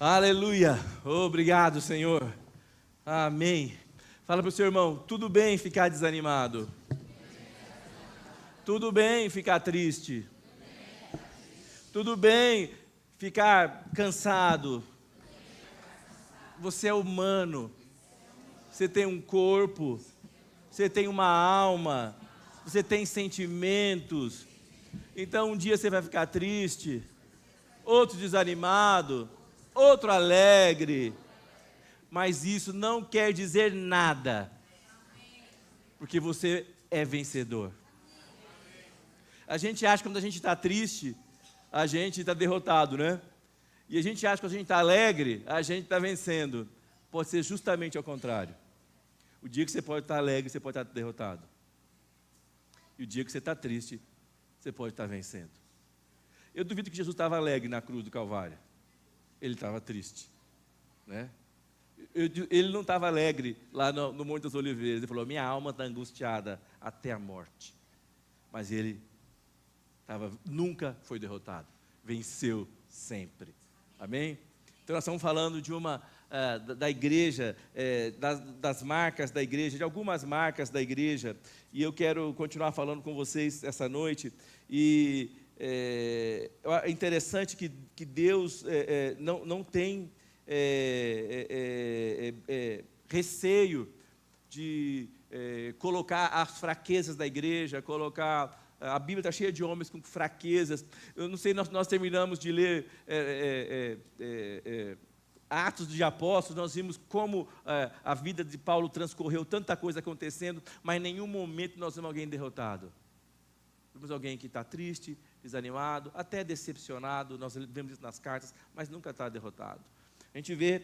Aleluia. Obrigado, Senhor. Amém. Fala para o seu irmão, tudo bem ficar desanimado. Tudo bem ficar triste. Tudo bem ficar cansado. Você é humano. Você tem um corpo. Você tem uma alma. Você tem sentimentos. Então um dia você vai ficar triste, outro desanimado, outro alegre, mas isso não quer dizer nada, porque você é vencedor. A gente acha que quando a gente está triste, a gente está derrotado, né? E a gente acha que quando a gente está alegre, a gente está vencendo. Pode ser justamente ao contrário. O dia que você pode estar alegre, você pode estar derrotado. E o dia que você está triste, você pode estar vencendo. Eu duvido que Jesus estava alegre na cruz do Calvário. Ele estava triste, né? Ele não estava alegre lá no Monte das Oliveiras. Ele falou, minha alma está angustiada até a morte. Mas ele nunca foi derrotado. Venceu sempre. Amém? Então nós estamos falando de da igreja, das marcas da igreja, de algumas marcas da igreja. E eu quero continuar falando com vocês essa noite. E é interessante que Deus não tem receio de colocar as fraquezas da igreja, colocar... A Bíblia está cheia de homens com fraquezas. Eu não sei, nós terminamos de ler Atos de Apóstolos, nós vimos como a vida de Paulo transcorreu, tanta coisa acontecendo, mas em nenhum momento nós vemos alguém derrotado. Vemos alguém que está triste, desanimado, até decepcionado, nós vemos isso nas cartas, mas nunca está derrotado. A gente vê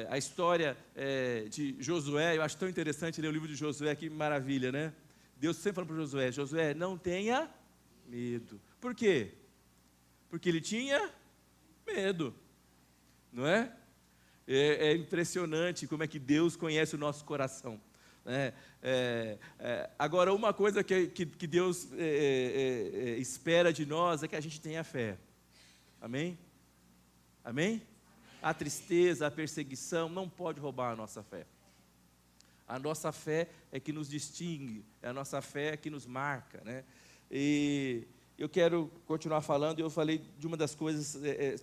a história de Josué, eu acho tão interessante ler o livro de Josué, que maravilha, né? Deus sempre falou para Josué, Josué, não tenha medo. Por quê? Porque ele tinha medo, não é? É impressionante como é que Deus conhece o nosso coração. Agora, uma coisa que Deus espera de nós é que a gente tenha fé. Amém? Amém? A tristeza, a perseguição não pode roubar a nossa fé. A nossa fé é que nos distingue, a nossa fé é que nos marca, né? E eu quero continuar falando, eu falei de uma das coisas,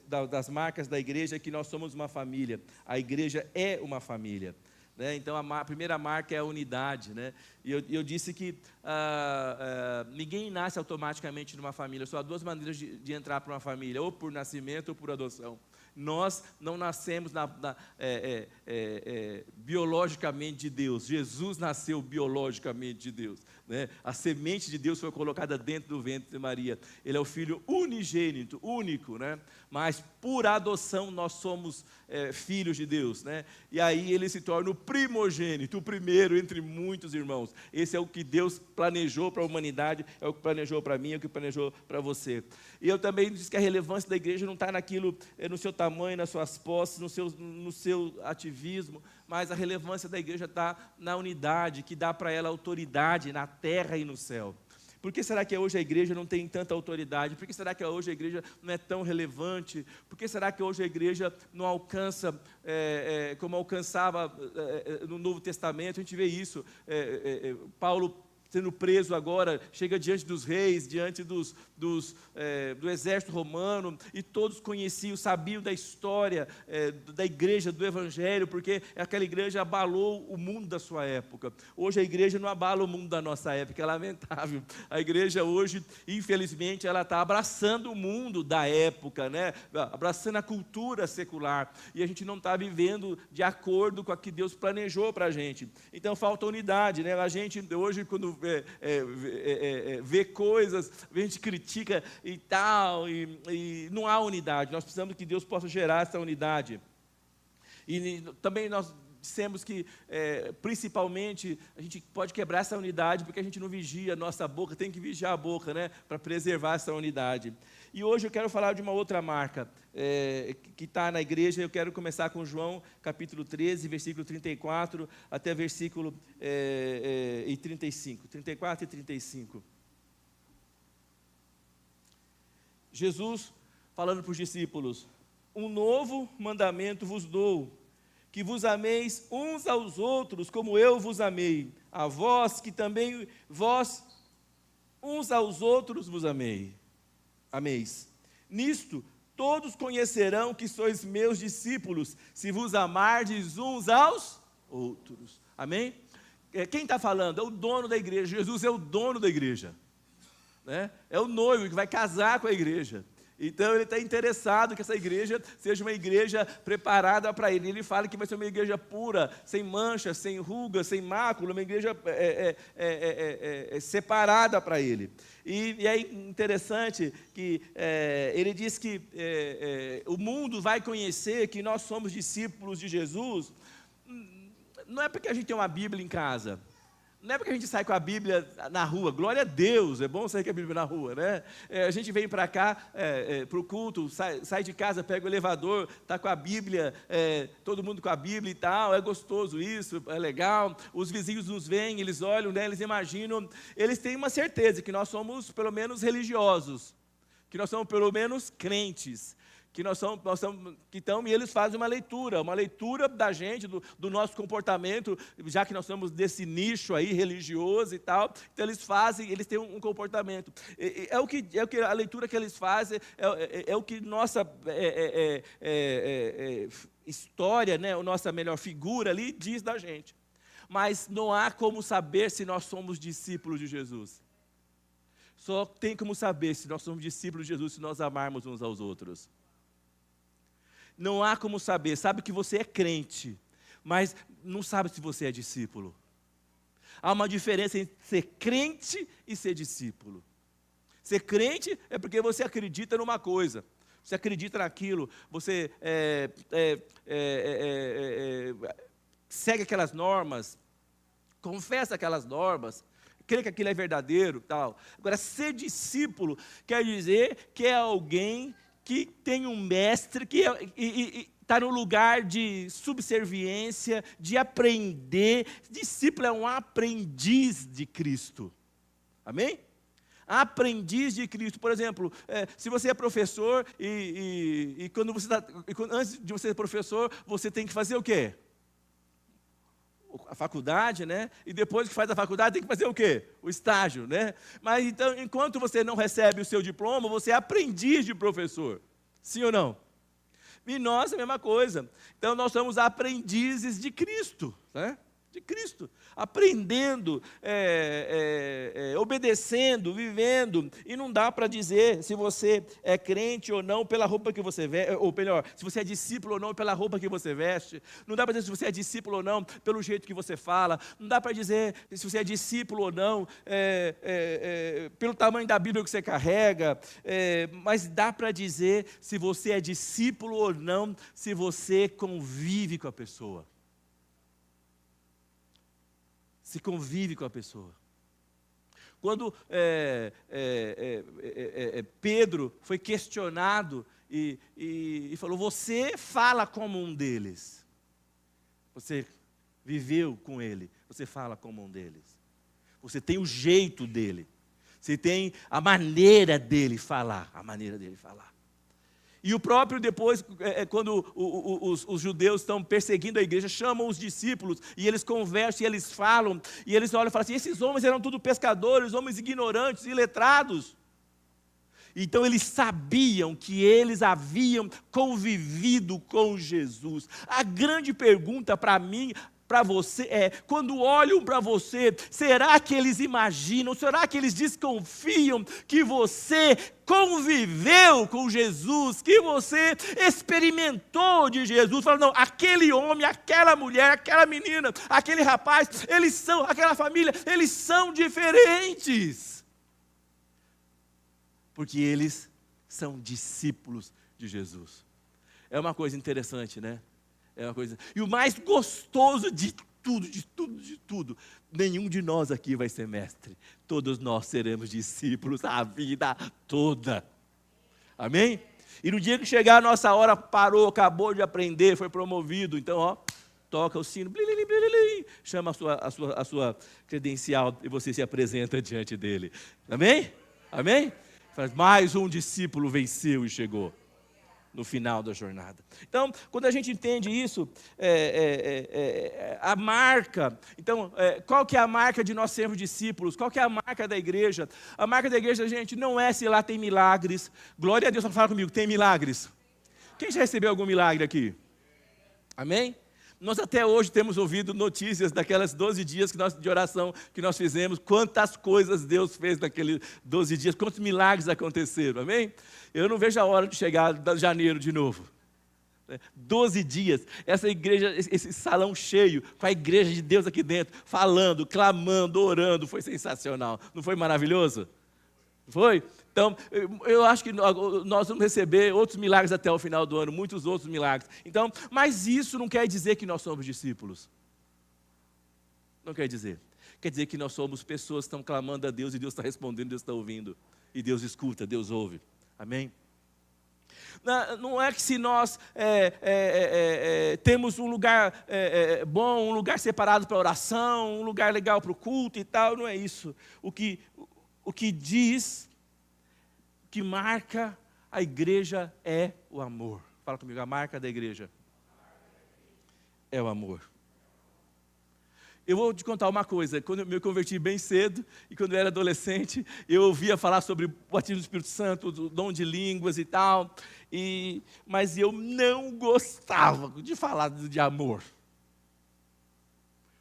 das marcas da igreja, que nós somos uma família. A igreja é uma família, né? Então a primeira marca é a unidade, né? E eu disse que ninguém nasce automaticamente numa família, só há duas maneiras de entrar para uma família, ou por nascimento ou por adoção. Nós não nascemos biologicamente de Deus. Jesus nasceu biologicamente de Deus, né? A semente de Deus foi colocada dentro do ventre de Maria. Ele é o filho unigênito, único, né? Mas por adoção nós somos filhos de Deus, né? E aí ele se torna o primogênito, o primeiro entre muitos irmãos. Esse é o que Deus planejou para a humanidade, é o que planejou para mim, é o que planejou para você. E eu também disse que a relevância da igreja não está naquilo, no seu tamanho, nas suas posses, no seu ativismo, mas a relevância da igreja está na unidade, que dá para ela autoridade na terra e no céu. Por que será que hoje a igreja não tem tanta autoridade? Por que será que hoje a igreja não é tão relevante? Por que será que hoje a igreja não alcança como alcançava no Novo Testamento? A gente vê isso, Paulo sendo preso agora, chega diante dos reis, diante do exército romano, e todos conheciam, sabiam da história da igreja, do evangelho, porque aquela igreja abalou o mundo da sua época. Hoje a igreja não abala o mundo da nossa época, é lamentável. A igreja hoje, infelizmente, ela está abraçando o mundo da época, né? Abraçando a cultura secular, e a gente não está vivendo de acordo com o que Deus planejou para a gente. Então falta unidade, né? A gente hoje, quando vê coisas, a gente critica e tal, e não há unidade. Nós precisamos que Deus possa gerar essa unidade. E também nós dissemos que, principalmente, a gente pode quebrar essa unidade porque a gente não vigia a nossa boca, tem que vigiar a boca, né, para preservar essa unidade. E hoje eu quero falar de uma outra marca que está na igreja. Eu quero começar com João, capítulo 13, versículo 34, até versículo 35, 34 e 35. Jesus falando para os discípulos: um novo mandamento vos dou, que vos ameis uns aos outros, como eu vos amei, a vós que também vós uns aos outros vos ameis. Nisto todos conhecerão que sois meus discípulos, se vos amardes uns aos outros. Amém? Quem está falando? É o dono da igreja. Jesus é o dono da igreja, né? É o noivo que vai casar com a igreja. Então ele está interessado que essa igreja seja uma igreja preparada para ele. Ele fala que vai ser uma igreja pura, sem manchas, sem rugas, sem mácula, uma igreja separada para ele. E é interessante que ele diz que o mundo vai conhecer que nós somos discípulos de Jesus. Não é porque a gente tem uma Bíblia em casa. Não é porque a gente sai com a Bíblia na rua, glória a Deus, é bom sair com a Bíblia na rua, né? A gente vem para cá, para o culto, sai de casa, pega o elevador, está com a Bíblia, todo mundo com a Bíblia e tal, é gostoso isso, é legal. Os vizinhos nos veem, eles olham, né, eles imaginam, eles têm uma certeza que nós somos pelo menos religiosos, que nós somos pelo menos crentes. E eles fazem uma leitura da gente, do nosso comportamento, já que nós somos desse nicho aí religioso e tal. Então eles têm um comportamento. A leitura que eles fazem é o que nossa história, né, a nossa melhor figura ali diz da gente. Mas não há como saber se nós somos discípulos de Jesus. Só tem como saber se nós somos discípulos de Jesus se nós amarmos uns aos outros. Não há como saber, sabe que você é crente, mas não sabe se você é discípulo. Há uma diferença entre ser crente e ser discípulo. Ser crente é porque você acredita numa coisa, você acredita naquilo, você segue aquelas normas, confessa aquelas normas, crê que aquilo é verdadeiro, tal. Agora, ser discípulo quer dizer que é alguém que tem um mestre, que está no lugar de subserviência, de aprender. Discípulo é um aprendiz de Cristo. Amém? Aprendiz de Cristo. Por exemplo, se você é professor e antes de você ser professor, você tem que fazer o quê? A faculdade, né? E depois que faz a faculdade, tem que fazer o quê? O estágio, né? Mas então, enquanto você não recebe o seu diploma, você é aprendiz de professor. Sim ou não? E nós, a mesma coisa. Então, nós somos aprendizes de Cristo, né? De Cristo, aprendendo, obedecendo, vivendo, e não dá para dizer se você é crente ou não pela roupa que você veste, ou melhor, se você é discípulo ou não pela roupa que você veste, não dá para dizer se você é discípulo ou não pelo jeito que você fala, não dá para dizer se você é discípulo ou não pelo tamanho da Bíblia que você carrega, mas dá para dizer se você é discípulo ou não, se você convive com a pessoa. Se convive com a pessoa. Quando Pedro foi questionado e falou, você fala como um deles. Você viveu com ele, você fala como um deles. Você tem o jeito dele. Você tem a maneira dele falar, E o próprio depois, quando os judeus estão perseguindo a igreja, chamam os discípulos, e eles conversam, e eles falam, e eles olham e falam assim, esses homens eram tudo pescadores, homens ignorantes, iletrados. Então eles sabiam que eles haviam convivido com Jesus. A grande pergunta para mim, para você quando olham para você, será que eles imaginam, será que eles desconfiam que você conviveu com Jesus, que você experimentou de Jesus? Falam, não, aquele homem, aquela mulher, aquela menina, aquele rapaz, aquela família, eles são diferentes. Porque eles são discípulos de Jesus. É uma coisa interessante, né? É uma coisa. E o mais gostoso de tudo, nenhum de nós aqui vai ser mestre. Todos nós seremos discípulos a vida toda. Amém? E no dia que chegar a nossa hora, parou, acabou de aprender, foi promovido. Então, toca o sino, chama a sua credencial e você se apresenta diante dele. Amém? Amém? Mais um discípulo venceu e chegou. no final da jornada. Então, quando a gente entende isso, a marca, então, qual que é a marca de nós sermos discípulos? Qual que é a marca da igreja? A marca da igreja, gente, não é se lá tem milagres. Glória a Deus, fala comigo, tem milagres? Quem já recebeu algum milagre aqui? Amém? Nós até hoje temos ouvido notícias daquelas 12 dias de oração que nós fizemos, quantas coisas Deus fez naqueles 12 dias, quantos milagres aconteceram, amém? Eu não vejo a hora de chegar de janeiro de novo. 12 dias, essa igreja, esse salão cheio, com a igreja de Deus aqui dentro, falando, clamando, orando, foi sensacional. Não foi maravilhoso? Foi? Então, eu acho que nós vamos receber outros milagres até o final do ano, muitos outros milagres. Então, mas isso não quer dizer que nós somos discípulos. Não quer dizer. Quer dizer que nós somos pessoas que estão clamando a Deus e Deus está respondendo, Deus está ouvindo. E Deus escuta, Deus ouve. Amém? Não é que se nós temos um lugar bom, um lugar separado para oração, um lugar legal para o culto e tal, não é isso. O que diz, que marca a igreja é o amor. Fala comigo, a marca da igreja é o amor. Eu vou te contar uma coisa, quando eu me converti bem cedo, e quando eu era adolescente, eu ouvia falar sobre o batismo do Espírito Santo, o dom de línguas e tal, mas eu não gostava de falar de amor.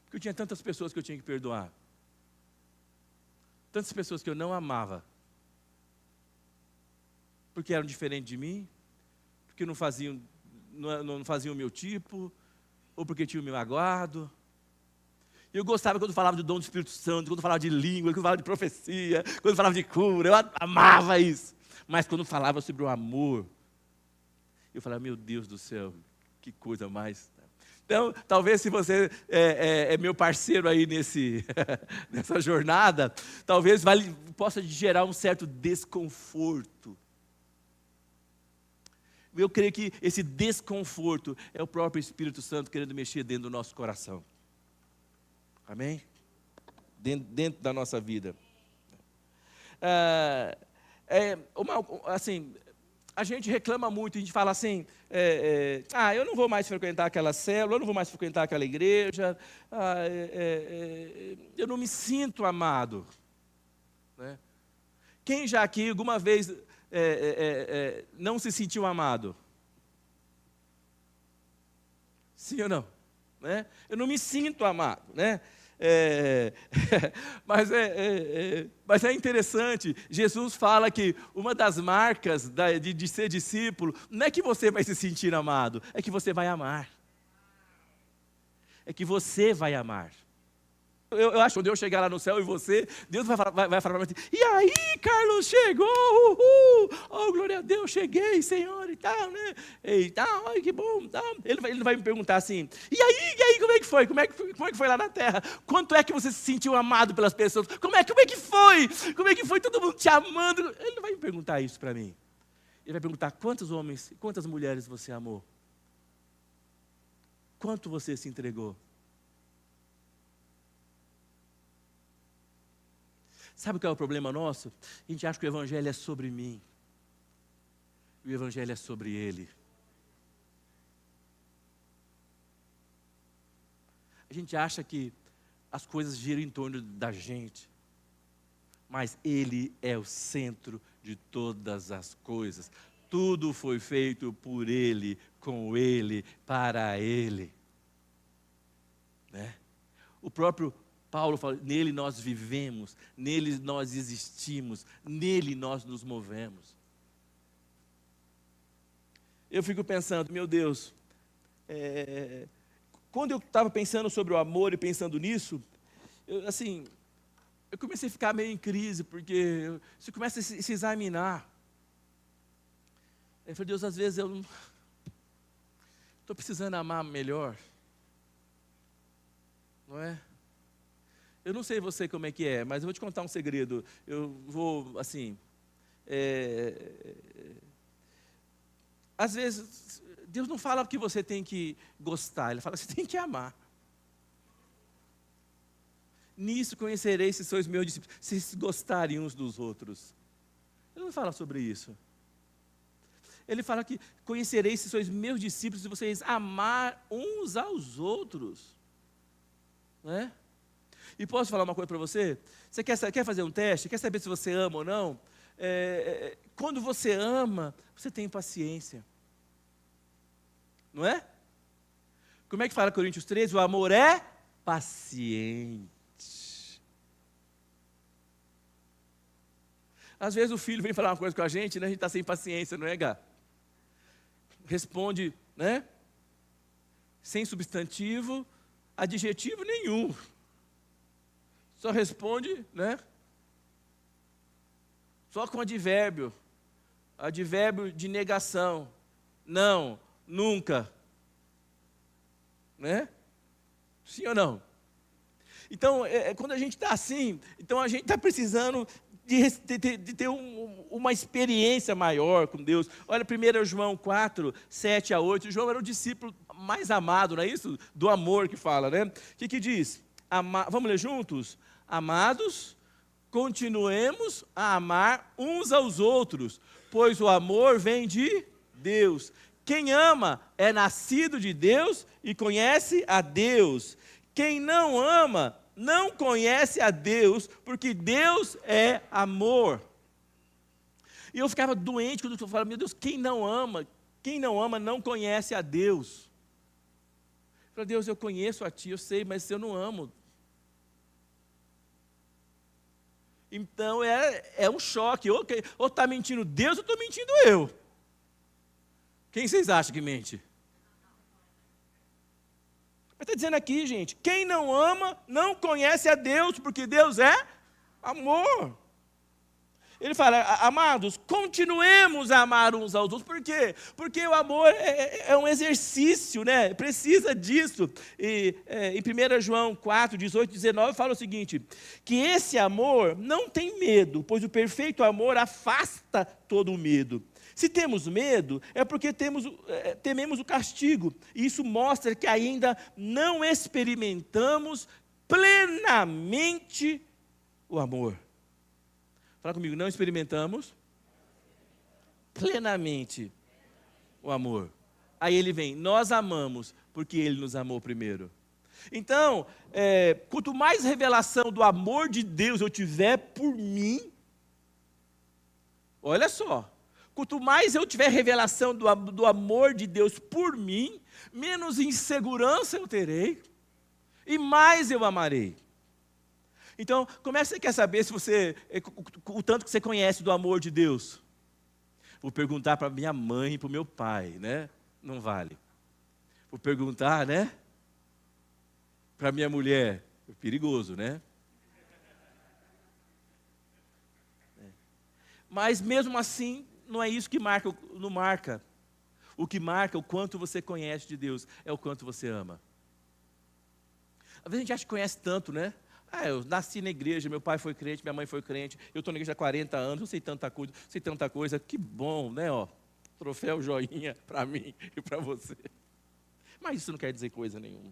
Porque eu tinha tantas pessoas que eu tinha que perdoar. Tantas pessoas que eu não amava. Porque eram diferentes de mim, porque não faziam o meu tipo, ou porque tinham me magoado. Eu gostava quando falava do dom do Espírito Santo, quando falava de língua, quando falava de profecia, quando falava de cura, eu amava isso. Mas quando falava sobre o amor, eu falava, meu Deus do céu, que coisa mais... Então, talvez se você é meu parceiro aí nessa jornada, talvez possa gerar um certo desconforto. Eu creio que esse desconforto é o próprio Espírito Santo querendo mexer dentro do nosso coração. Amém? Dentro da nossa vida. A gente reclama muito, a gente fala assim, eu não vou mais frequentar aquela célula, eu não vou mais frequentar aquela igreja, eu não me sinto amado. Né? Quem já aqui alguma vez não se sentiu amado? Sim ou não? Né? Eu não me sinto amado, né? Mas é interessante, Jesus fala que uma das marcas de ser discípulo não é que você vai se sentir amado, é que você vai amar. É que você vai amar. Eu acho que quando eu chegar lá no céu e você, Deus vai falar para mim, e aí, Carlos, chegou, uhul, oh, glória a Deus, cheguei, Senhor, e tal, né, e tal, ai, que bom, tal. Ele não vai me perguntar assim, e aí, como é que foi, como é que foi lá na terra, quanto é que você se sentiu amado pelas pessoas, como é que foi todo mundo te amando, ele não vai me perguntar isso para mim, ele vai perguntar quantos homens, quantas mulheres você amou, quanto você se entregou. Sabe qual é o problema nosso? A gente acha que o Evangelho é sobre mim. E o Evangelho é sobre Ele. A gente acha que as coisas giram em torno da gente. Mas Ele é o centro de todas as coisas. Tudo foi feito por Ele, com Ele, para Ele. Né? O próprio Paulo fala, nele nós vivemos, nele nós existimos, nele nós nos movemos. Eu fico pensando, meu Deus, quando eu estava pensando sobre o amor e pensando nisso, eu comecei a ficar meio em crise, porque você começa a se examinar. Eu falei, Deus, às vezes eu não estou precisando amar melhor, não é? Eu não sei você como é que é, mas eu vou te contar um segredo. Eu vou, às vezes, Deus não fala que você tem que gostar, Ele fala que você tem que amar. Nisso conhecereis se sois meus discípulos, se gostarem uns dos outros. Ele não fala sobre isso. Ele fala que conhecereis se sois meus discípulos se vocês amar uns aos outros. Não é? E posso falar uma coisa para você? Você quer fazer um teste? Quer saber se você ama ou não? Quando você ama, você tem paciência. Não é? Como é que fala Coríntios 13? O amor é paciente. Às vezes o filho vem falar uma coisa com a gente, né? A gente está sem paciência, não é, Gá? Responde, né? Sem substantivo, adjetivo nenhum. Só responde, né? Só com advérbio de negação. Não, nunca. Né? Sim ou não? Então, quando a gente está assim, então a gente está precisando de ter uma experiência maior com Deus. Olha, 1 João 4, 7 a 8. João era o discípulo mais amado, não é isso? Do amor que fala, né? O que diz? Vamos ler juntos? Amados, continuemos a amar uns aos outros, pois o amor vem de Deus. Quem ama é nascido de Deus e conhece a Deus. Quem não ama não conhece a Deus, porque Deus é amor. E eu ficava doente quando eu falava, meu Deus, quem não ama não conhece a Deus. Eu falei, Deus, eu conheço a Ti, eu sei, mas eu não amo. Então é um choque, ou está mentindo Deus ou estou mentindo eu. Quem vocês acham que mente? Está dizendo aqui, gente, quem não ama não conhece a Deus, porque Deus é amor. Ele fala, amados, continuemos a amar uns aos outros. Por quê? Porque o amor é um exercício, né? Precisa disso. E em 1 João 4, 18, 19, fala o seguinte, que esse amor não tem medo, pois o perfeito amor afasta todo o medo. Se temos medo, é porque tememos o castigo. E isso mostra que ainda não experimentamos plenamente o amor. Fala comigo, não experimentamos plenamente o amor. Aí ele vem, nós amamos porque ele nos amou primeiro. Então, quanto mais revelação do amor de Deus eu tiver por mim, olha só, quanto mais eu tiver revelação do amor de Deus por mim, menos insegurança eu terei e mais eu amarei. Então, como é que você quer saber se o tanto que você conhece do amor de Deus? Vou perguntar para minha mãe e para o meu pai, né? Não vale. Vou perguntar, né? Para minha mulher, é perigoso, né? Mas mesmo assim, não é isso que não marca. O que marca o quanto você conhece de Deus é o quanto você ama. Às vezes a gente acha que conhece tanto, né? Eu nasci na igreja, meu pai foi crente, minha mãe foi crente, eu estou na igreja há 40 anos, eu sei tanta coisa, que bom, né? Troféu joinha para mim e para você. Mas isso não quer dizer coisa nenhuma.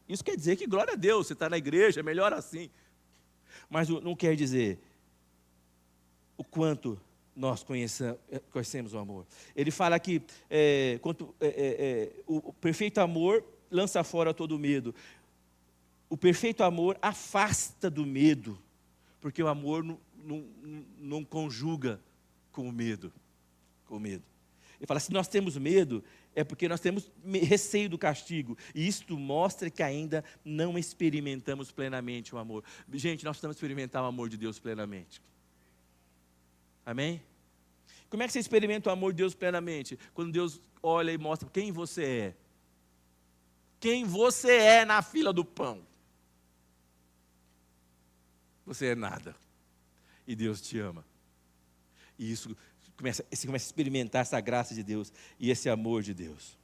Isso quer dizer que, glória a Deus, você está na igreja, é melhor assim. Mas não quer dizer o quanto nós conhecemos o amor. Ele fala que o perfeito amor lança fora todo medo. O perfeito amor afasta do medo, porque o amor não conjuga com o medo. Ele fala, se nós temos medo, é porque nós temos receio do castigo. E isto mostra que ainda não experimentamos plenamente o amor. Gente, nós precisamos experimentar o amor de Deus plenamente. Amém? Como é que você experimenta o amor de Deus plenamente? Quando Deus olha e mostra quem você é. Quem você é na fila do pão. Você é nada. E Deus te ama. E você começa a experimentar essa graça de Deus e esse amor de Deus.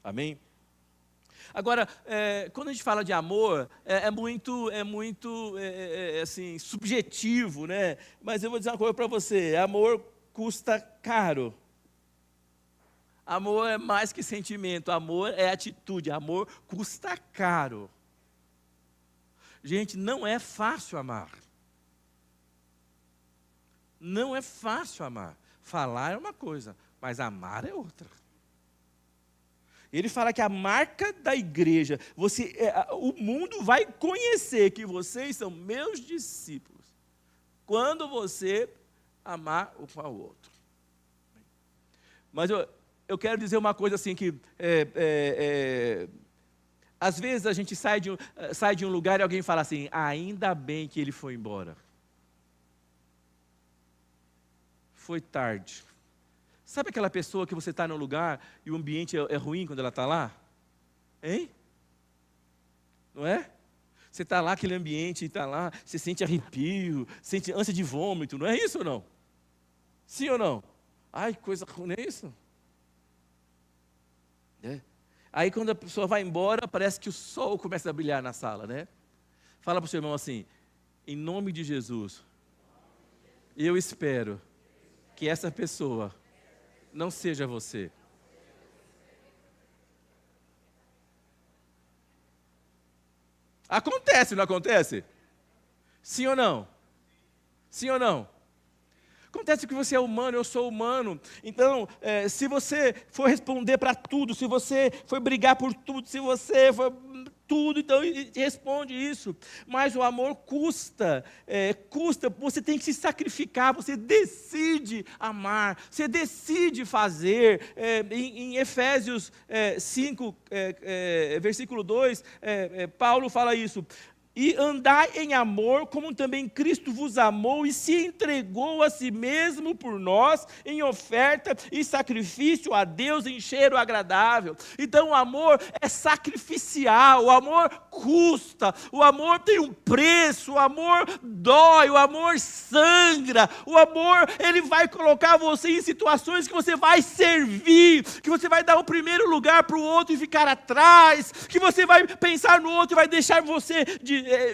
Amém? Agora, quando a gente fala de amor, é muito assim, subjetivo, né? Mas eu vou dizer uma coisa para você, amor custa caro. Amor é mais que sentimento, amor é atitude, amor custa caro. Gente, não é fácil amar. Não é fácil amar. Falar é uma coisa, mas amar é outra. Ele fala que a marca da igreja, o mundo vai conhecer que vocês são meus discípulos, quando você amar um ao outro. Mas eu quero dizer uma coisa assim, que às vezes a gente sai de um lugar e alguém fala assim, ainda bem que ele foi embora. Foi tarde. Sabe aquela pessoa que você está num lugar e o ambiente é ruim quando ela está lá? Hein? Não é? Você está lá, aquele ambiente está lá, você sente arrepio, sente ânsia de vômito, não é isso ou não? Sim ou não? Ai, coisa ruim, não é isso? Aí quando a pessoa vai embora, parece que o sol começa a brilhar na sala, né? Fala para o seu irmão assim, em nome de Jesus, eu espero que essa pessoa não seja você. Acontece, não acontece? Sim ou não? Sim ou não? Acontece que você é humano, eu sou humano. Então, se você for responder para tudo, se você for brigar por tudo, se você for tudo, então responde isso. Mas o amor custa, você tem que se sacrificar, você decide amar, você decide fazer. Em Efésios 5, versículo 2, Paulo fala isso. E andai em amor, como também Cristo vos amou e se entregou a si mesmo por nós, em oferta e sacrifício a Deus em cheiro agradável. Então o amor é sacrificial, o amor custa, o amor tem um preço, o amor dói, o amor sangra, o amor, ele vai colocar você em situações que você vai servir, que você vai dar o primeiro lugar para o outro e ficar atrás, que você vai pensar no outro e vai deixar você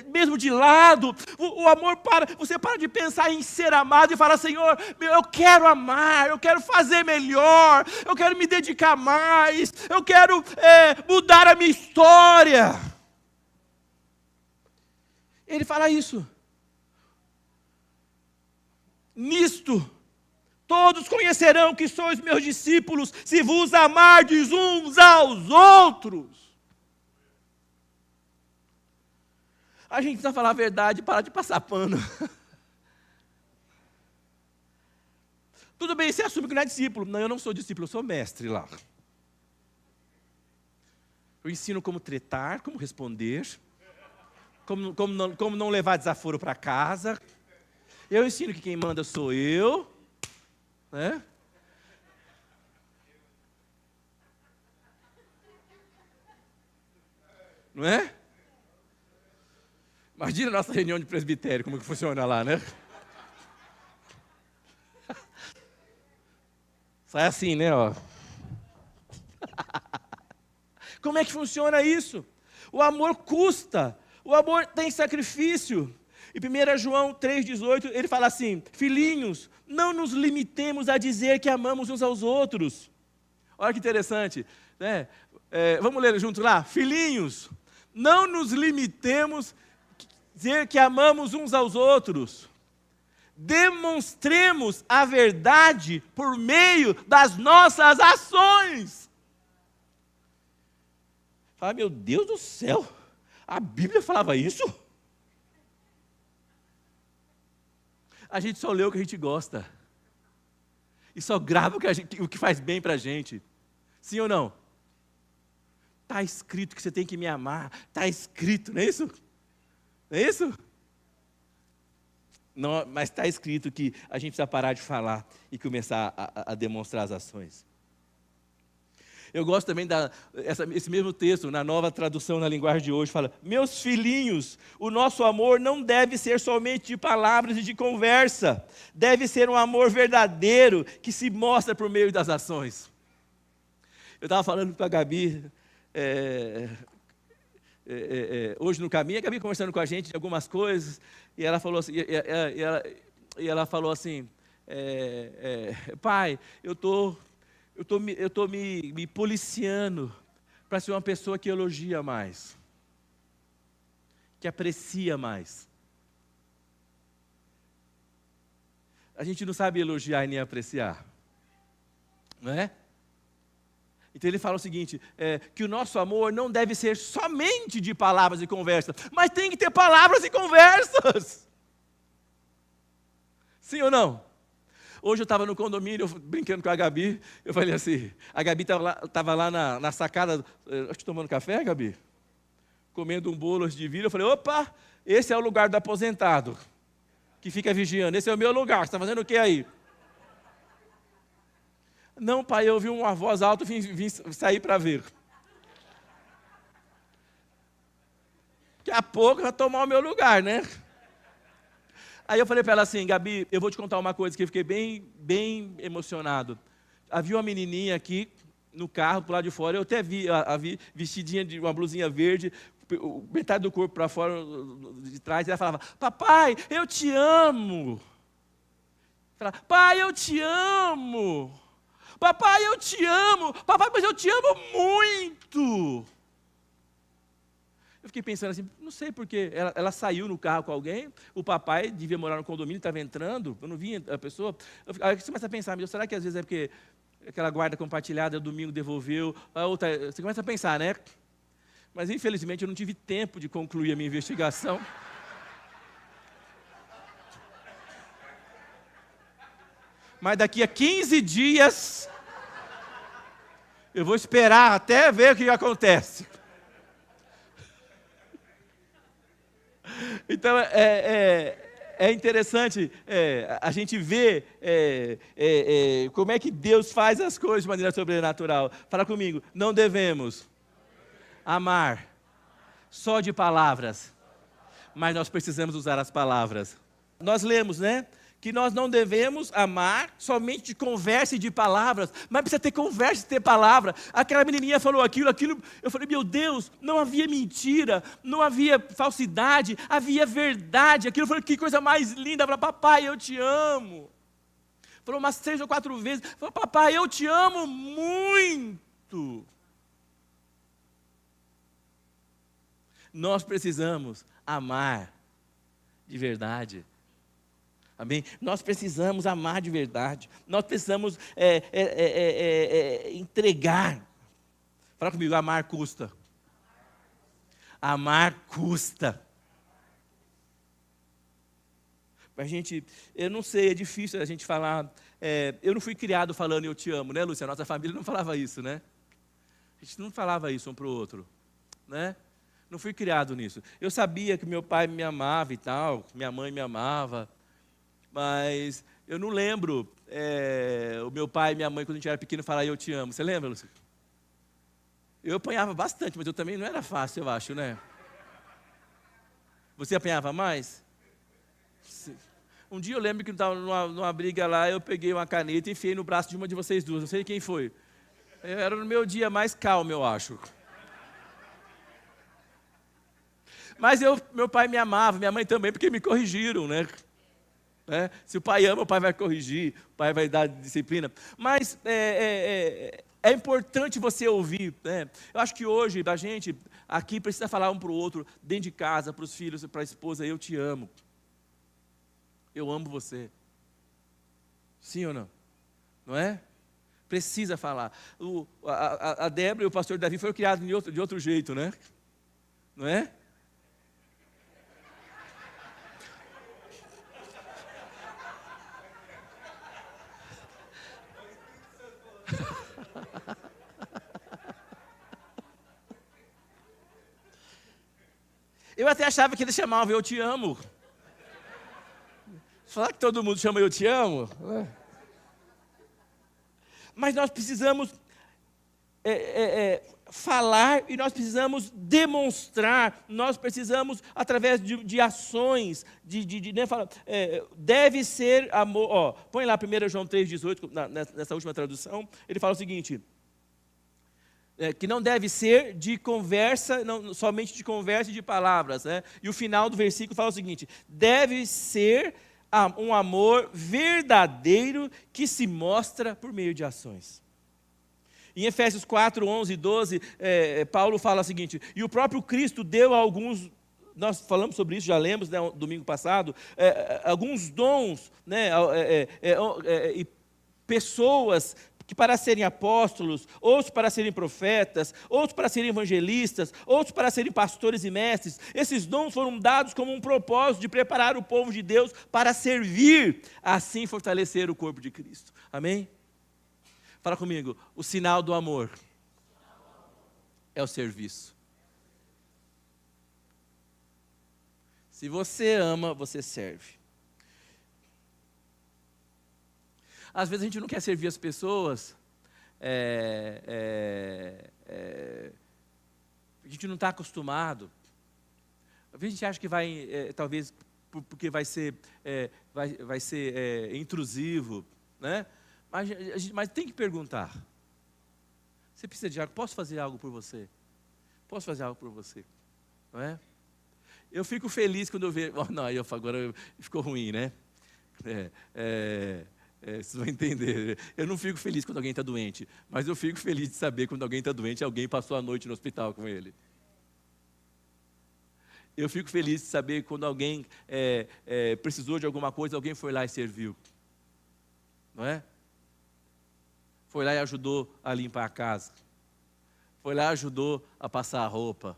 mesmo de lado. O amor você para de pensar em ser amado e fala, Senhor, eu quero amar, eu quero fazer melhor, eu quero me dedicar mais, eu quero mudar a minha história. Ele fala isso. Nisto, todos conhecerão que sois meus discípulos, se vos amardes uns aos outros. A gente precisa falar a verdade e parar de passar pano. Tudo bem, você assume que não é discípulo. Não, eu não sou discípulo, eu sou mestre lá. Eu ensino como tretar, como responder, como não levar desaforo para casa. Eu ensino que quem manda sou eu. Né? Não é? Imagina a nossa reunião de presbitério, como que funciona lá, né? Sai assim, né? Ó. Como é que funciona isso? O amor custa, o amor tem sacrifício. Em 1 João 3,18, ele fala assim, filhinhos, não nos limitemos a dizer que amamos uns aos outros. Olha que interessante, né? Vamos ler junto lá? Filhinhos, não nos limitemos a dizer que amamos uns aos outros. Demonstremos a verdade por meio das nossas ações. Fala, meu Deus do céu, a Bíblia falava isso? A gente só lê o que a gente gosta. E só grava o que faz bem para a gente. Sim ou não? Está escrito que você tem que me amar. Está escrito, não é isso? Não é isso? Não, mas está escrito que a gente precisa parar de falar e começar a demonstrar as ações. Eu gosto também esse mesmo texto, na nova tradução na linguagem de hoje, fala, meus filhinhos, o nosso amor não deve ser somente de palavras e de conversa, deve ser um amor verdadeiro, que se mostra por meio das ações. Eu estava falando para a Gabi, hoje no caminho, a Gabi conversando com a gente de algumas coisas, e ela falou assim, pai, eu estou me policiando para ser uma pessoa que elogia mais, que aprecia mais. A gente não sabe elogiar e nem apreciar. Não é? Então ele fala o seguinte, que o nosso amor não deve ser somente de palavras e conversas, mas tem que ter palavras e conversas. Sim ou não? Hoje eu estava no condomínio, brincando com a Gabi, eu falei assim, a Gabi estava lá na sacada, acho que tomando café, Gabi? Comendo um bolo de vidro, eu falei, opa, esse é o lugar do aposentado, que fica vigiando, esse é o meu lugar, você está fazendo o que aí? Não, pai, eu ouvi uma voz alta e vim sair para ver. Daqui a pouco vai tomar o meu lugar, né? Aí eu falei para ela assim, Gabi, eu vou te contar uma coisa que eu fiquei bem emocionado. Havia uma menininha aqui no carro, pro lado de fora, eu até vi, a vi vestidinha de uma blusinha verde, metade do corpo para fora, de trás, e ela falava, papai, eu te amo. Falava, pai, eu te amo. Papai, eu te amo. Papai, mas eu te amo muito. Eu fiquei pensando assim, não sei porquê. Ela saiu no carro com alguém, o papai devia morar no condomínio, estava entrando, eu não vi a pessoa. Aí você começa a pensar, meu Deus, será que às vezes é porque aquela guarda compartilhada, domingo devolveu, a outra, você começa a pensar, né? Mas infelizmente eu não tive tempo de concluir a minha investigação. Mas daqui a 15 dias, eu vou esperar até ver o que acontece. Então, é interessante a gente ver como é que Deus faz as coisas de maneira sobrenatural. Fala comigo, não devemos amar só de palavras, mas nós precisamos usar as palavras. Nós lemos, né? Que nós não devemos amar somente de conversa e de palavras, mas precisa ter conversa e ter palavra. Aquela menininha falou aquilo, eu falei, meu Deus, não havia mentira, não havia falsidade, havia verdade. Aquilo, eu falei, que coisa mais linda. Ela falou, papai, eu te amo. Falou umas 3 ou 4 vezes, falou, papai, eu te amo muito. Nós precisamos amar de verdade. Amém? Nós precisamos amar de verdade. Nós precisamos entregar. Fala comigo, amar custa. Amar custa. A gente, eu não sei, é difícil a gente falar. Eu não fui criado falando eu te amo, né, Lúcia? A nossa família não falava isso, né? A gente não falava isso um para o outro, né? Não fui criado nisso. Eu sabia que meu pai me amava e tal, minha mãe me amava. Mas eu não lembro o meu pai e minha mãe, quando a gente era pequeno, falar eu te amo. Você lembra, Lúcio? Eu apanhava bastante, mas eu também não era fácil, eu acho, né? Você apanhava mais? Um dia eu lembro que estava numa briga lá, eu peguei uma caneta e enfiei no braço de uma de vocês duas. Não sei quem foi. Era no meu dia mais calmo, eu acho. Mas meu pai me amava, minha mãe também, porque me corrigiram, né? Se o pai ama, o pai vai corrigir, o pai vai dar disciplina. Mas é importante você ouvir. Né? Eu acho que hoje a gente aqui precisa falar um para o outro, dentro de casa, para os filhos, para a esposa, eu te amo. Eu amo você. Sim ou não? Não é? Precisa falar. A Débora e o pastor Davi foram criados de outro jeito, né? Não é? Eu até achava que eles chamavam eu te amo. Falar que todo mundo chama eu te amo. Mas nós precisamos falar e nós precisamos demonstrar, nós precisamos, através de ações, deve ser amor. Põe lá 1 João 3,18, nessa última tradução, ele fala o seguinte, que não deve ser de conversa, não, somente de conversa e de palavras. Né? E o final do versículo fala o seguinte, deve ser um amor verdadeiro que se mostra por meio de ações. Em Efésios 4, 11 e 12, Paulo fala o seguinte, e o próprio Cristo deu a alguns, nós falamos sobre isso, já lemos, né, domingo passado, alguns dons, né, pessoas que para serem apóstolos, outros para serem profetas, outros para serem evangelistas, outros para serem pastores e mestres. Esses dons foram dados como um propósito de preparar o povo de Deus para servir, assim fortalecer o corpo de Cristo. Amém? Fala comigo, o sinal do amor é o serviço. Se você ama, você serve. Às vezes a gente não quer servir as pessoas, a gente não está acostumado. Às vezes a gente acha que vai, talvez, porque vai ser intrusivo, né? Mas tem que perguntar. Você precisa de algo? Posso fazer algo por você? Posso fazer algo por você? Não é? Eu fico feliz quando eu vejo... Oh, não, agora ficou ruim, né? Vocês vão entender. Eu não fico feliz quando alguém está doente, mas eu fico feliz de saber quando alguém está doente, alguém passou a noite no hospital com ele. Eu fico feliz de saber quando alguém precisou de alguma coisa, alguém foi lá e serviu. Não é? Foi lá e ajudou a limpar a casa. Foi lá e ajudou a passar a roupa.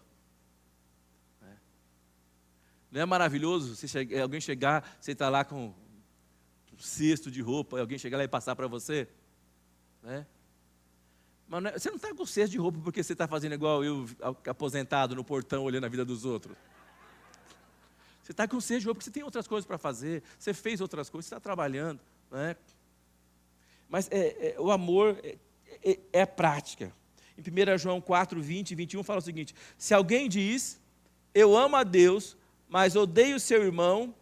Não é maravilhoso alguém chegar, você está lá com um cesto de roupa, e alguém chegar lá e passar para você? Né? Mas você não está com cesto de roupa porque você está fazendo igual eu, aposentado no portão, olhando a vida dos outros. Você está com cesto de roupa porque você tem outras coisas para fazer, você fez outras coisas, você está trabalhando. Né? Mas o amor é prática. Em 1 João 4, 20 e 21 fala o seguinte: se alguém diz, eu amo a Deus, mas odeio o seu irmão,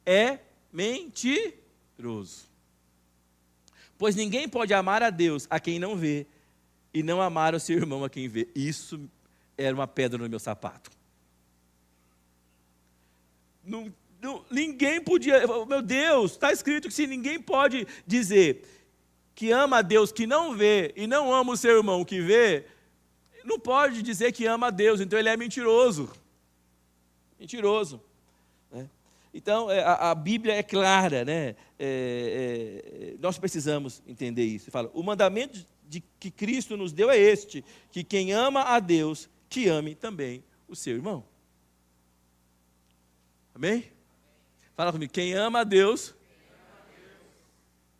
é mentiroso. Pois ninguém pode amar a Deus a quem não vê, e não amar o seu irmão a quem vê. Isso era uma pedra no meu sapato. Ninguém podia, meu Deus, está escrito que se ninguém pode dizer que ama a Deus que não vê, e não ama o seu irmão que vê, não pode dizer que ama a Deus, então ele é mentiroso. Mentiroso. Né? Então, a Bíblia é clara, né? Nós precisamos entender isso. Fala, o mandamento que Cristo nos deu é este, que quem ama a Deus, que ame também o seu irmão. Amém? Fala comigo, quem ama a Deus,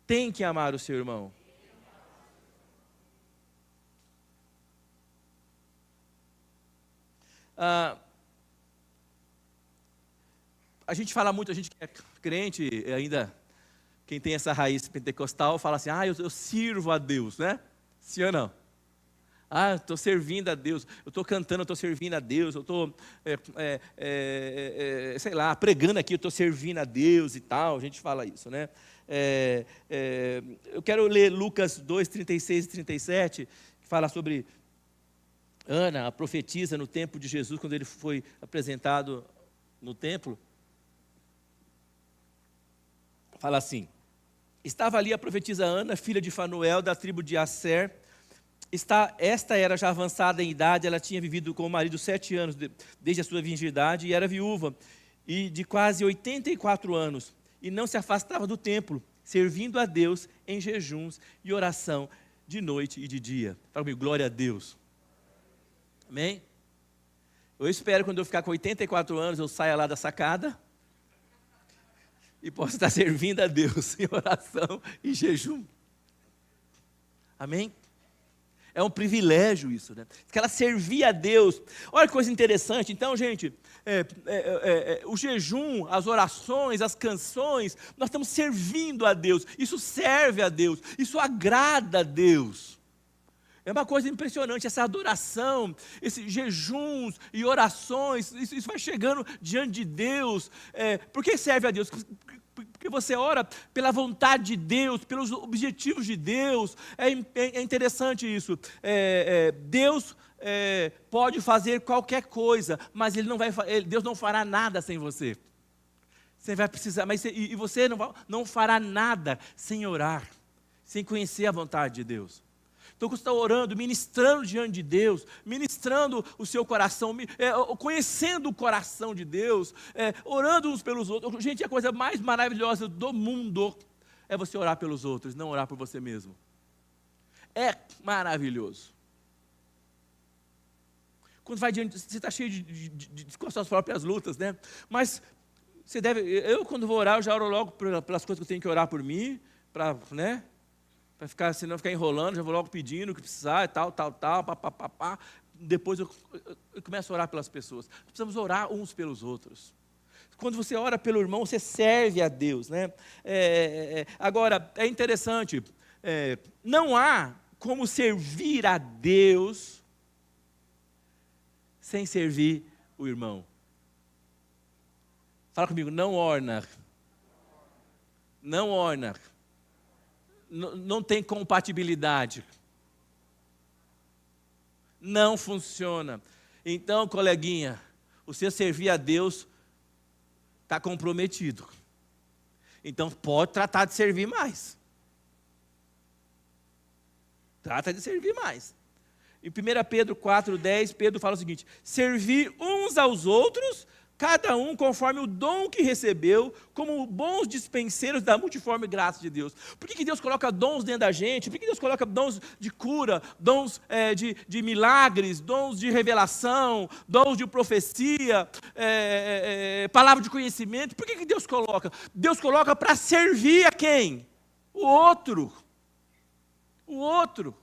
tem que amar o seu irmão. A gente fala muito, a gente que é crente ainda, quem tem essa raiz pentecostal, fala assim, eu sirvo a Deus, né? Sim ou não? Eu estou servindo a Deus, eu estou cantando, eu estou servindo a Deus, eu estou, sei lá, pregando aqui, eu estou servindo a Deus e tal, a gente fala isso, né? Eu quero ler Lucas 2, 36 e 37, que fala sobre Ana, a profetisa no tempo de Jesus, quando ele foi apresentado no templo. Fala assim, estava ali a profetisa Ana, filha de Fanuel, da tribo de Asser. Esta era já avançada em idade, ela tinha vivido com o marido 7 anos, desde a sua virgindade, e era viúva, e de quase 84 anos, e não se afastava do templo, servindo a Deus em jejuns e oração, de noite e de dia. Fala comigo, glória a Deus. Amém? Eu espero, quando eu ficar com 84 anos, eu saia lá da sacada, e posso estar servindo a Deus em oração e jejum. Amém? É um privilégio isso, né? Que ela servia a Deus. Olha que coisa interessante. Então, gente, o jejum, as orações, as canções, nós estamos servindo a Deus. Isso serve a Deus. Isso agrada a Deus. É uma coisa impressionante, essa adoração, esses jejuns e orações, isso vai chegando diante de Deus. Por que serve a Deus? Porque você ora pela vontade de Deus, pelos objetivos de Deus. É interessante isso. Deus pode fazer qualquer coisa, mas Deus não fará nada sem você. Você vai precisar, e você não fará nada sem orar, sem conhecer a vontade de Deus. Então, quando você está orando, ministrando diante de Deus, ministrando o seu coração, conhecendo o coração de Deus, orando uns pelos outros. Gente, é a coisa mais maravilhosa do mundo é você orar pelos outros, não orar por você mesmo. É maravilhoso. Quando vai diante, você está cheio com as suas próprias lutas, né? Mas você deve, eu quando vou orar, eu já oro logo pelas coisas que eu tenho que orar por mim, né? Para ficar, senão ficar enrolando, já vou logo pedindo o que precisar, e tal, pá. Depois eu começo a orar pelas pessoas. Precisamos orar uns pelos outros. Quando você ora pelo irmão, você serve a Deus, né? Agora, é interessante, não há como servir a Deus sem servir o irmão. Fala comigo, não orna. Não orna. Não tem compatibilidade. Não funciona. Então, coleguinha, você servir a Deus está comprometido. Então, pode tratar de servir mais. Trata de servir mais. Em 1 Pedro 4,10, Pedro fala o seguinte: servir uns aos outros, cada um conforme o dom que recebeu, como bons dispenseiros da multiforme graça de Deus. Por que Deus coloca dons dentro da gente? Por que Deus coloca dons de cura, dons de milagres, dons de revelação, dons de profecia, palavra de conhecimento? Por que Deus coloca? Deus coloca para servir a quem? O outro. O outro.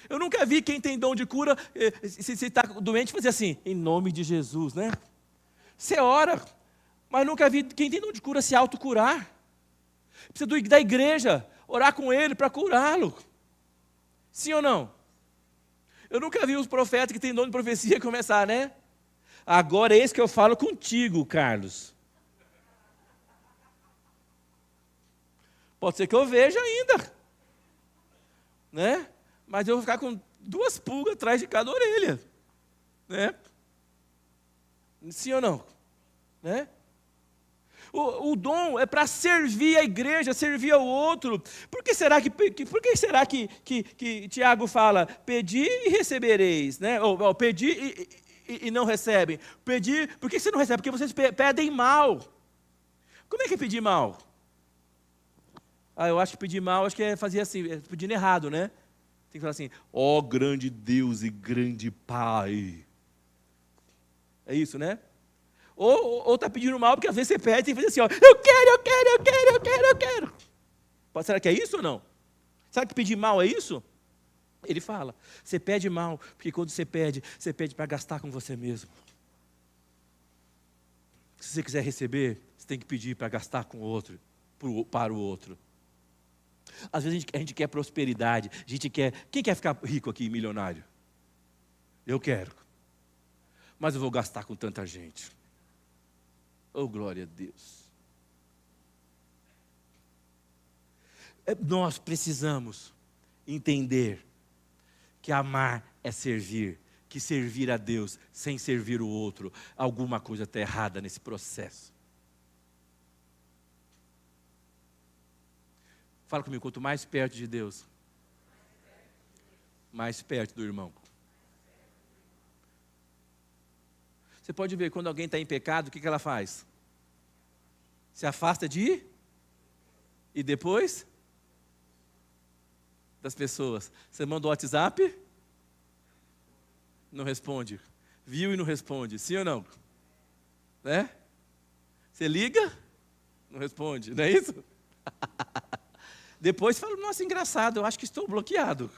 Eu nunca vi quem tem dom de cura, se está doente, fazer assim, em nome de Jesus, né? Você ora, mas nunca vi quem tem dom de cura se autocurar. Precisa da igreja, orar com ele para curá-lo. Sim ou não? Eu nunca vi os profetas que têm dom de profecia começar, né? Agora é esse que eu falo contigo, Carlos. Pode ser que eu veja ainda, né? Mas eu vou ficar com 2 pulgas atrás de cada orelha, né? Sim ou não? Né? O dom é para servir a igreja, servir ao outro. Por que será que Tiago fala, pedi e recebereis, né? Ou pedi e não recebem. Pedir, por que você não recebe? Porque vocês pedem mal. Como é que é pedir mal? Eu acho que pedir mal, acho que é fazer assim, pedindo errado, né? Tem que falar assim, ó grande Deus e grande Pai. É isso, né? Ou está pedindo mal, porque às vezes você pede e tem que fazer assim, ó, eu quero. Será que é isso ou não? Será que pedir mal é isso? Ele fala, você pede mal, porque quando você pede para gastar com você mesmo. Se você quiser receber, você tem que pedir para gastar com o outro, para o outro. Às vezes a gente quer prosperidade, quem quer ficar rico aqui, milionário? Eu quero. Mas eu vou gastar com tanta gente. Oh, glória a Deus. Nós precisamos entender que amar é servir, que servir a Deus sem servir o outro, alguma coisa está errada nesse processo. Fala comigo, quanto mais perto de Deus, mais perto do irmão. Você pode ver, quando alguém está em pecado, o que ela faz? Se afasta e depois das pessoas. Você manda o WhatsApp, não responde. Viu e não responde, sim ou não? Né? Você liga, não responde, não é isso? Depois fala, nossa, engraçado, eu acho que estou bloqueado.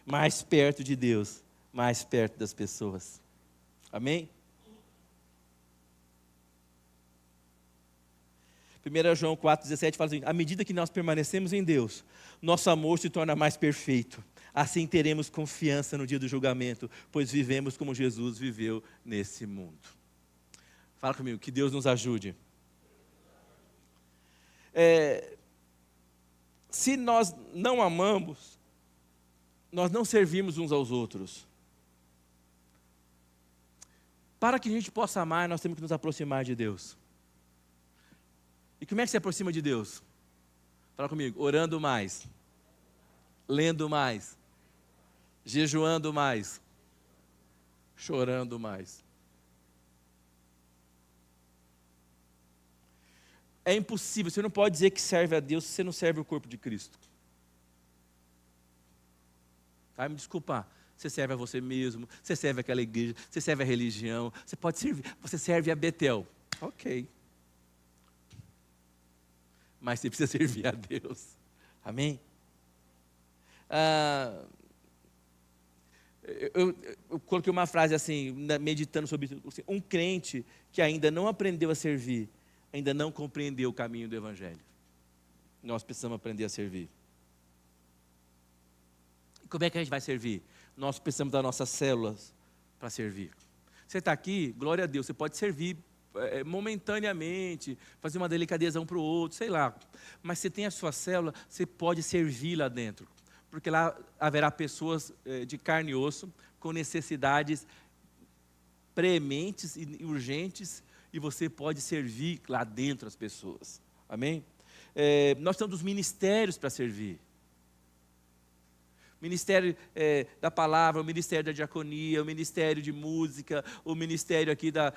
Mais perto de Deus, mais perto das pessoas. Amém? 1 João 4,17 fala assim, à medida que nós permanecemos em Deus, nosso amor se torna mais perfeito. Assim teremos confiança no dia do julgamento, pois vivemos como Jesus viveu nesse mundo. Fala comigo, que Deus nos ajude. Se nós não amamos, nós não servimos uns aos outros. Para que a gente possa amar, nós temos que nos aproximar de Deus. E como é que se aproxima de Deus? Fala comigo, orando mais, lendo mais, jejuando mais, chorando mais. É impossível, você não pode dizer que serve a Deus se você não serve o corpo de Cristo. Vai me desculpar, você serve a você mesmo, você serve aquela igreja, você serve a religião, você pode servir, você serve a Betel. Ok. Mas você precisa servir a Deus. Amém? Eu coloquei uma frase assim, meditando sobre isso. Assim, um crente que ainda não aprendeu a servir, ainda não compreendeu o caminho do Evangelho. Nós precisamos aprender a servir. E como é que a gente vai servir? Nós precisamos das nossas células para servir. Você está aqui, glória a Deus, você pode servir momentaneamente, fazer uma delicadeza um para o outro, sei lá. Mas você tem a sua célula, você pode servir lá dentro. Porque lá haverá pessoas de carne e osso, com necessidades prementes e urgentes, e você pode servir lá dentro as pessoas. Amém? Nós temos os ministérios para servir. O ministério da palavra, o ministério da diaconia, o ministério de música, o ministério aqui da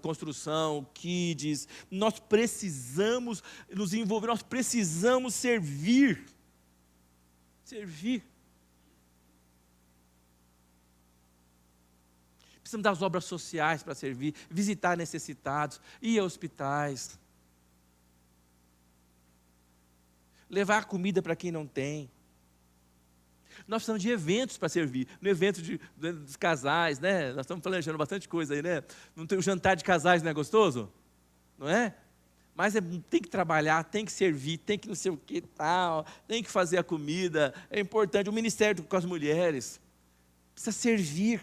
construção, kids. Nós precisamos nos envolver, nós precisamos servir. Servir. Precisamos das obras sociais para servir, visitar necessitados, ir a hospitais. Levar comida para quem não tem. Nós precisamos de eventos para servir. No evento dos casais, né? Nós estamos planejando bastante coisa aí, né? Não tem o jantar de casais, não é gostoso? Não é? Mas tem que trabalhar, tem que servir, tem que não sei o que tal, tem que fazer a comida. É importante. O ministério com as mulheres precisa servir.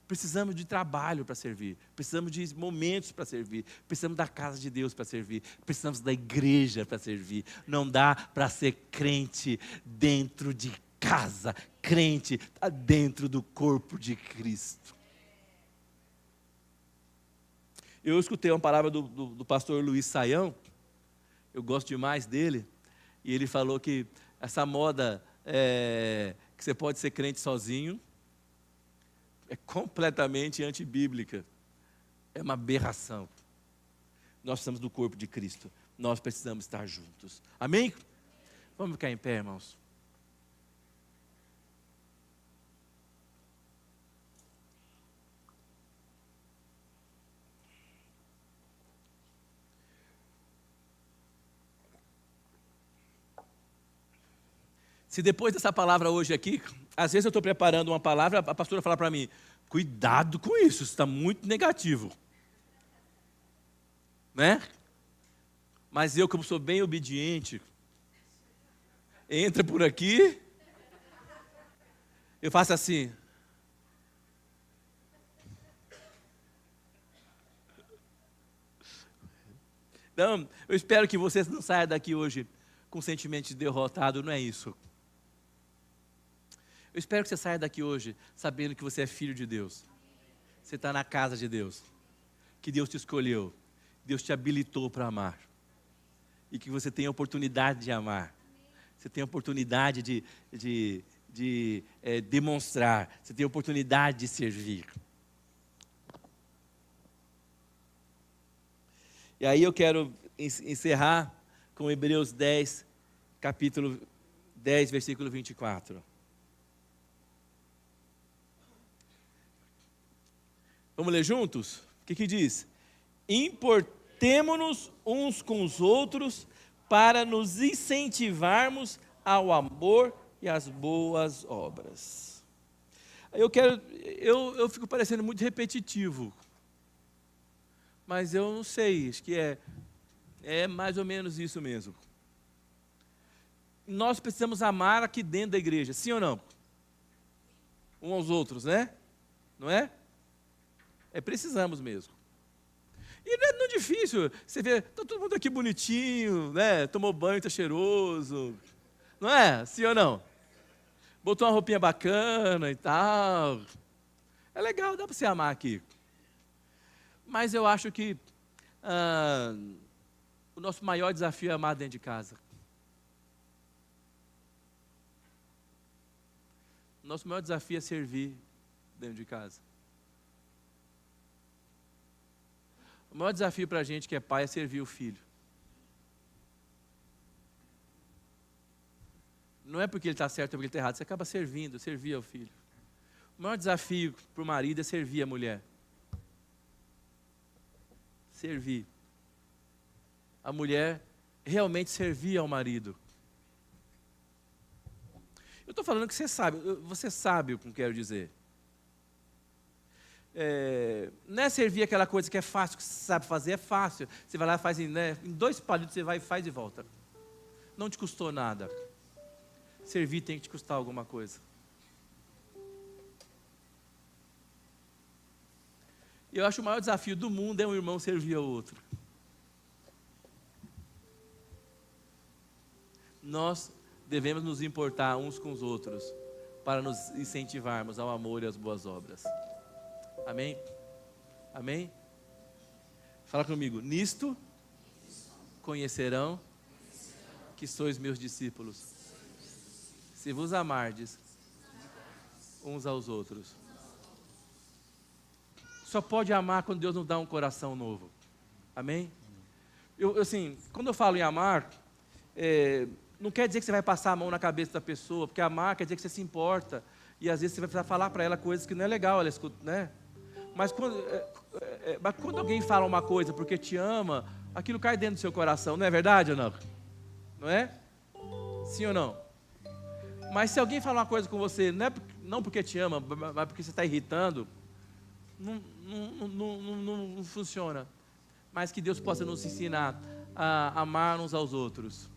Precisamos de trabalho para servir, precisamos de momentos para servir, precisamos da casa de Deus para servir, precisamos da igreja para servir. Não dá para ser crente dentro de casa, crente dentro do corpo de Cristo. Eu escutei uma palavra do pastor Luiz Saião, eu gosto demais dele, e ele falou que essa moda que você pode ser crente sozinho, é completamente antibíblica. É uma aberração. Nós precisamos do corpo de Cristo. Nós precisamos estar juntos. Amém? Vamos ficar em pé, irmãos. Se depois dessa palavra hoje aqui, às vezes eu estou preparando uma palavra, a pastora fala para mim, cuidado com isso está muito negativo. Né? Mas eu, como sou bem obediente, entra por aqui, eu faço assim. Então, eu espero que vocês não saiam daqui hoje com sentimento de derrotado, não é isso. Eu espero que você saia daqui hoje sabendo que você é filho de Deus. Você está na casa de Deus. Que Deus te escolheu. Deus te habilitou para amar. E que você tenha a oportunidade de amar. Você tem a oportunidade de demonstrar. Você tem a oportunidade de servir. E aí eu quero encerrar com Hebreus 10, capítulo 10, versículo 24. Vamos ler juntos? O que diz? Importemo-nos uns com os outros para nos incentivarmos ao amor e às boas obras. Eu fico parecendo muito repetitivo, mas eu não sei, acho que é mais ou menos isso mesmo. Nós precisamos amar aqui dentro da igreja, sim ou não? Uns aos outros, né? Não é? Precisamos mesmo. E não é difícil. Você vê, está todo mundo aqui bonitinho, né? Tomou banho, está cheiroso. Não é? Sim ou não? Botou uma roupinha bacana e tal. É legal, dá para você amar aqui. Mas eu acho que o nosso maior desafio é amar dentro de casa. O nosso maior desafio é servir dentro de casa. O maior desafio para a gente que é pai é servir o filho. Não é porque ele está certo ou porque ele está errado, você acaba servir ao filho. O maior desafio para o marido é servir a mulher. Servir. A mulher realmente servir ao marido. Eu estou falando que você sabe o que eu quero dizer. Não é servir aquela coisa que é fácil, que você sabe fazer, é fácil. Você vai lá e faz em 2 palitos, você vai e faz e volta. Não te custou nada. Servir tem que te custar alguma coisa. Eu acho que o maior desafio do mundo é um irmão servir ao outro. Nós devemos nos importar uns com os outros para nos incentivarmos ao amor e às boas obras. Amém? Amém? Fala comigo. Nisto conhecerão que sois meus discípulos, se vos amardes uns aos outros. Só pode amar quando Deus nos dá um coração novo. Amém? Quando eu falo em amar, não quer dizer que você vai passar a mão na cabeça da pessoa, porque amar quer dizer que você se importa, e às vezes você vai precisar falar para ela coisas que não é legal, ela escuta, né? Mas quando alguém fala uma coisa porque te ama, aquilo cai dentro do seu coração, não é verdade ou não? Não é? Sim ou não? Mas se alguém fala uma coisa com você, não porque te ama, mas porque você está irritando, não funciona. Mas que Deus possa nos ensinar a amar uns aos outros.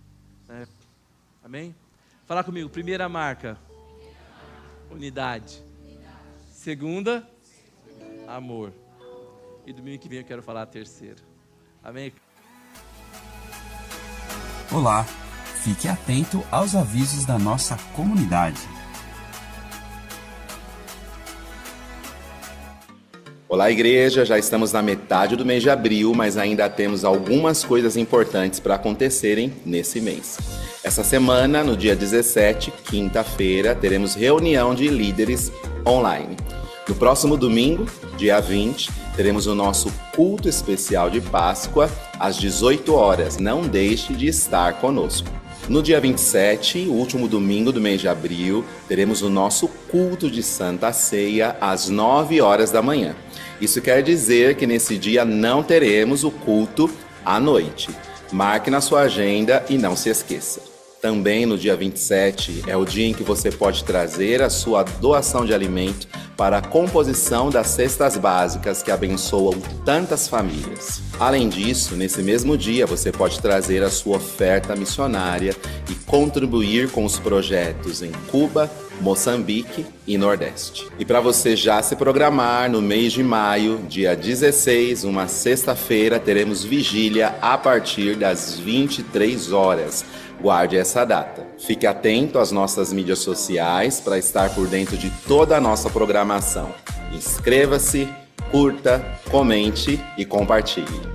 Amém? Fala comigo. Primeira marca, unidade. Segunda, amor. E domingo que vem eu quero falar a terceira. Amém? Olá, fique atento aos avisos da nossa comunidade. Olá, igreja, já estamos na metade do mês de abril, mas ainda temos algumas coisas importantes para acontecerem nesse mês. Essa semana, no dia 17, quinta-feira, teremos reunião de líderes online. No próximo domingo, dia 20, teremos o nosso culto especial de Páscoa às 18 horas. Não deixe de estar conosco. No dia 27, o último domingo do mês de abril, teremos o nosso culto de Santa Ceia às 9 horas da manhã. Isso quer dizer que nesse dia não teremos o culto à noite. Marque na sua agenda e não se esqueça. Também no dia 27 é o dia em que você pode trazer a sua doação de alimento para a composição das cestas básicas que abençoam tantas famílias. Além disso, nesse mesmo dia você pode trazer a sua oferta missionária e contribuir com os projetos em Cuba, Moçambique e Nordeste. E para você já se programar, no mês de maio, dia 16, uma sexta-feira, teremos vigília a partir das 23 horas. Guarde essa data. Fique atento às nossas mídias sociais para estar por dentro de toda a nossa programação. Inscreva-se, curta, comente e compartilhe.